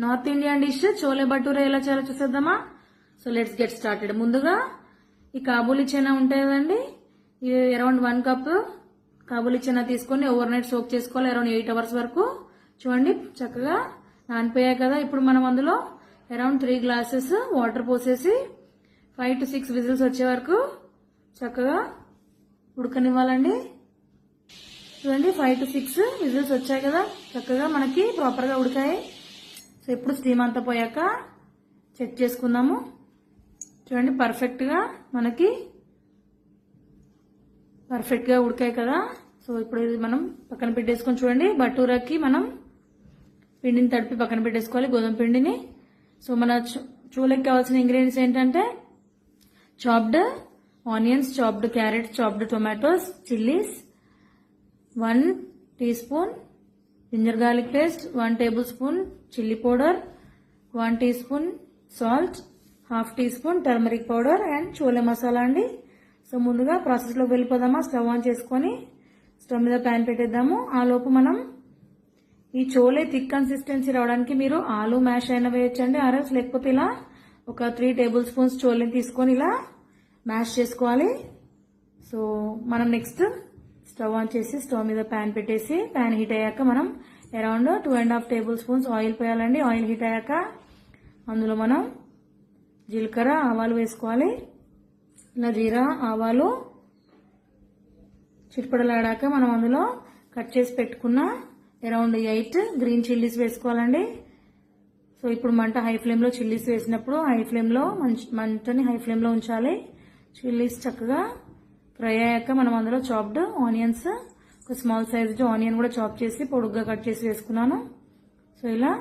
North Indian dish chole bhature ఎలా చేయాలో చూసేద్దామా. So let's get started. ముందుగా ఈ కాబూలీ చనా ఉంటాయి కదండి, ఇవి అరౌండ్ 1 కప్ కాబూలీ చనా తీసుకొని ఓవర్ నైట్ సోక్ చేసుకోవాలి అరౌండ్ 8 అవర్స్ వరకు. చూడండి చక్కగా నానిపోయాయి కదా. ఇప్పుడు మనం అందులో అరౌండ్ 3 గ్లాసెస్ వాటర్ పోసేసి 5 to 6 విజిల్స్ వచ్చే వరకు చక్కగా ఉడకనివ్వాలండి. చూడండి 5 to 6 విజిల్స్ వచ్చాయి కదా, చక్కగా మనకి ప్రాపర్ గా ఉడికాయి. సో ఇప్పుడు స్టీమ్ అంతా పోయాక చెక్ చేసుకుందాము. చూడండి పర్ఫెక్ట్ గా ఉడికాయి కదా. సో ఇప్పుడు ఇది మనం పక్కన పెట్టేసుకొని చూడండి, భటూరాకి మనం పిండిని తడిపి పక్కన పెట్టేసుకోవాలి, గోధుమ పిండిని. సో మన చోలేకి కావాల్సిన ఇంగ్రీడియంట్స్ ఏంటంటే chopped onions, chopped carrots, chopped tomatoes, chillies, 1 teaspoon ginger garlic paste, 1 tablespoon chili powder, 1 teaspoon salt, 1/2 teaspoon turmeric powder and chole masala అండి. సో ముందుగా ప్రాసెస్ లోకి వెళ్ళిపోదామా. స్టవ్ ఆన్ చేసుకొని స్టవ్ మీద ప్యాన్ పెట్టేద్దాము. ఆ లోపు మనం ఈ చోలే థిక్ కన్సిస్టెన్సీ రావడానికి మీరు ఆలు మ్యాష్ అయినా వేయచ్చండి, ఆర్ఎల్స్ లేకపోతే ఇలా ఒక 3 tablespoons చోలేని తీసుకొని ఇలా మ్యాష్ చేసుకోవాలి. సో మనం నెక్స్ట్ స్టవ్ ఆన్ చేసి స్టవ్ మీద ప్యాన్ పెట్టేసి ప్యాన్ హీట్ అయ్యాక మనం అరౌండ్ 2.5 tablespoons ఆయిల్ పోయాలండి. ఆయిల్ హీట్ అయ్యాక అందులో మనం జీలకర్ర ఆవాలు వేసుకోవాలి. ఇలా జీరా ఆవాలు చిట్పడలాడాక మనం అందులో కట్ చేసి పెట్టుకున్న అరౌండ్ 8 గ్రీన్ చిల్లీస్ వేసుకోవాలండి. సో ఇప్పుడు మంట హై ఫ్లేమ్ లో చిల్లీస్ వేసినప్పుడు మంటని హై ఫ్లేమ్ లో ఉంచాలి. చిల్లీస్ చక్కగా ఫ్రై అయ్యాక మనం అందులో చాప్డ్ ఆనియన్స్, ఒక స్మాల్ సైజ్డ్ ఆనియన్ కూడా చాప్ చేసి పొడుగ్గా కట్ చేసి వేసుకున్నాను. సో ఇలా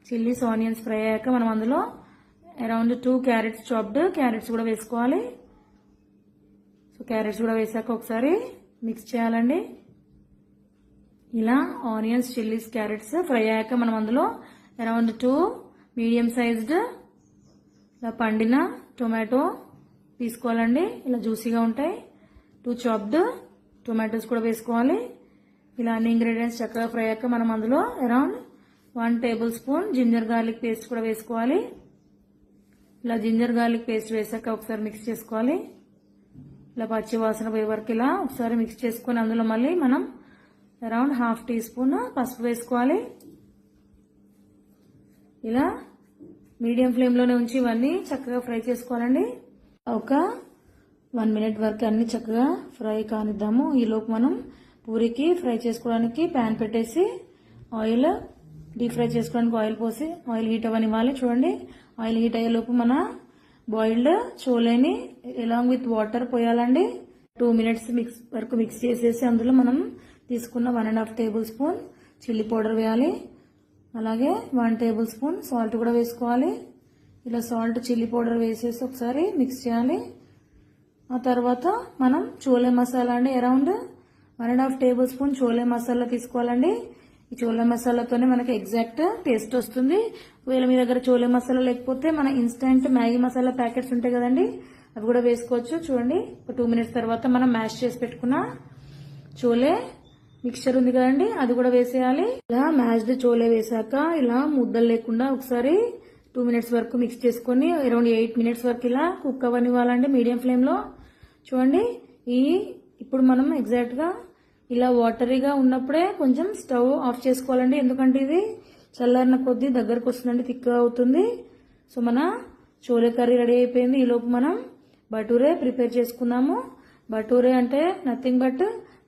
చిల్లీస్ ఆనియన్స్ ఫ్రై అయ్యాక మనం అందులో అరౌండ్ 2 క్యారెట్స్, చాప్డ్ క్యారెట్స్ కూడా వేసుకోవాలి. సో క్యారెట్స్ కూడా వేసాక ఒకసారి మిక్స్ చేయాలండి. ఇలా ఆనియన్స్, చిల్లీస్, క్యారెట్స్ ఫ్రై అయ్యాక మనం అందులో అరౌండ్ 2 మీడియం సైజ్డ్ ఇలా పండిన టొమాటో తీసుకోవాలండి, ఇలా జ్యూసీగా ఉంటాయి. 2 చాప్డ్ టొమాటోస్ కూడా వేసుకోవాలి. ఇలా అన్ని ఇంగ్రీడియంట్స్ చక్కగా ఫ్రై అయ్యాక మనం అందులో around 1 tablespoon ginger garlic paste కూడా వేసుకోవాలి. ఇలా జింజర్ గార్లిక్ పేస్ట్ వేసాక ఒకసారి మిక్స్ చేసుకోవాలి. ఇలా పచ్చి వాసన పోయే వరకు ఇలా ఒకసారి మిక్స్ చేసుకొని అందులో మళ్ళీ మనం అరౌండ్ 1/2 teaspoon పసుపు వేసుకోవాలి. ఇలా మీడియం ఫ్లేమ్ లోనే ఉంచి ఇవన్నీ చక్కగా ఫ్రై చేసుకోవాలండి. ఒక 1 minute వరకు అన్ని చక్కగా ఫ్రై కానిద్దాము. ఈలోపు మనం పూరికి ఫ్రై చేసుకోవడానికి ప్యాన్ పెట్టేసి ఆయిల్ డీప్ ఫ్రై చేసుకోవడానికి ఆయిల్ పోసి ఆయిల్ హీట్ అవ్వనివ్వాలి. చూడండి ఆయిల్ హీట్ అయ్యేలోపు మన బాయిల్డ్ చోలేని ఎలాంగ్ విత్ వాటర్ పోయాలండి. 2 minutes వరకు మిక్స్ చేసేసి అందులో మనం తీసుకున్న 1.5 tablespoon చిల్లీ పౌడర్ వేయాలి. అలాగే 1 tablespoon సాల్ట్ కూడా వేసుకోవాలి. ఇలా సాల్ట్, చిల్లీ పౌడర్ వేసేసి ఒకసారి మిక్స్ చేయాలి. ఆ తర్వాత మనం చోలే మసాలా అండి, అరౌండ్ 1.5 tablespoon చోలే మసాలా తీసుకోవాలండి. ఈ చోలే మసాలాతోనే మనకి ఎగ్జాక్ట్ టేస్ట్ వస్తుంది. ఒకవేళ మీ దగ్గర చోలే మసాలా లేకపోతే మన ఇన్స్టెంట్ మ్యాగీ మసాలా ప్యాకెట్స్ ఉంటాయి కదండి, అవి కూడా వేసుకోవచ్చు. చూడండి ఒక 2 minutes తర్వాత మనం మ్యాష్ చేసి పెట్టుకున్న చోలే మిక్చర్ ఉంది కదండి, అది కూడా వేసేయాలి. ఇలా మ్యాష్డ్ చోలే వేసాక ఇలా ముద్దలు లేకుండా ఒకసారి 2 minutes వరకు మిక్స్ చేసుకొని అరౌండ్ 8 minutes వరకు ఇలా కుక్ అవ్వనివ్వాలండి మీడియం ఫ్లేమ్ లో. చూడండి ఇప్పుడు మనం ఎగ్జాక్ట్ గా ఇలా వాటరీగా ఉన్నప్పుడే కొంచెం స్టవ్ ఆఫ్ చేసుకోవాలండి, ఎందుకంటే ఇది చల్లారిన కొద్దీ దగ్గరకు వస్తుందండి, థిక్గా అవుతుంది. సో మన చోలే కర్రీ రెడీ అయిపోయింది. ఈలోపు మనం భటూరే ప్రిపేర్ చేసుకుందాము. భటూరే అంటే నథింగ్ బట్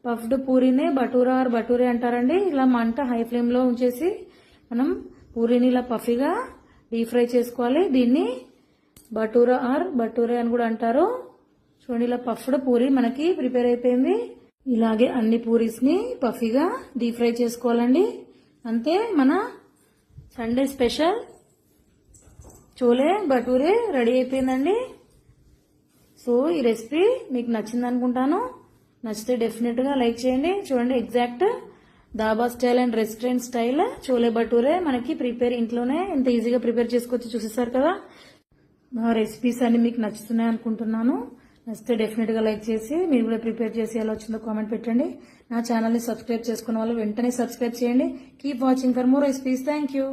పఫ్డ్ పూరీనే భటూరా ఆర్ భటూరే అంటారండి. ఇలా మంట హై ఫ్లేమ్ లో ఉంచేసి మనం పూరీని ఇలా పఫీగా డీప్ ఫ్రై చేసుకోవాలి. దీన్ని భటూరా ఆర్ భటూరే అని కూడా అంటారు. చూడండి ఇలా పఫ్డ్ పూరీ మనకి ప్రిపేర్ అయిపోయింది. ఇలాగే అన్ని పూరీస్ ని పఫీగా డీప్ ఫ్రై చేసుకోవాలండి. అంతే మన Sunday special chole bhature ready అయిపోయిందండి. సో ఈ రెసిపీ మీకు నచ్చింది అనుకుంటాను. నచ్చితే డెఫినెట్ గా లైక్ చేయండి. చూడండి exact dhaba style and restaurant style chole bhature మనకి ఇంట్లోనే ఎంత ఈజీగా ప్రిపేర్ చేసుకోవచ్చు చూసేసారు కదా. నా రెసిపీస్ అన్ని మీకు నచ్చుతున్నాయి అనుకుంటున్నాను. నచ్చితే డెఫినెట్ గా లైక్ చేసి మీరు కూడా ప్రిపేర్ చేసి ఎలా వచ్చిందో కామెంట్ పెట్టండి. నా ఛానల్ ని సబ్స్క్రైబ్ చేసుకున్న వాళ్ళు వెంటనే సబ్స్క్రైబ్ చేయండి. Keep watching for more recipes. Thank you.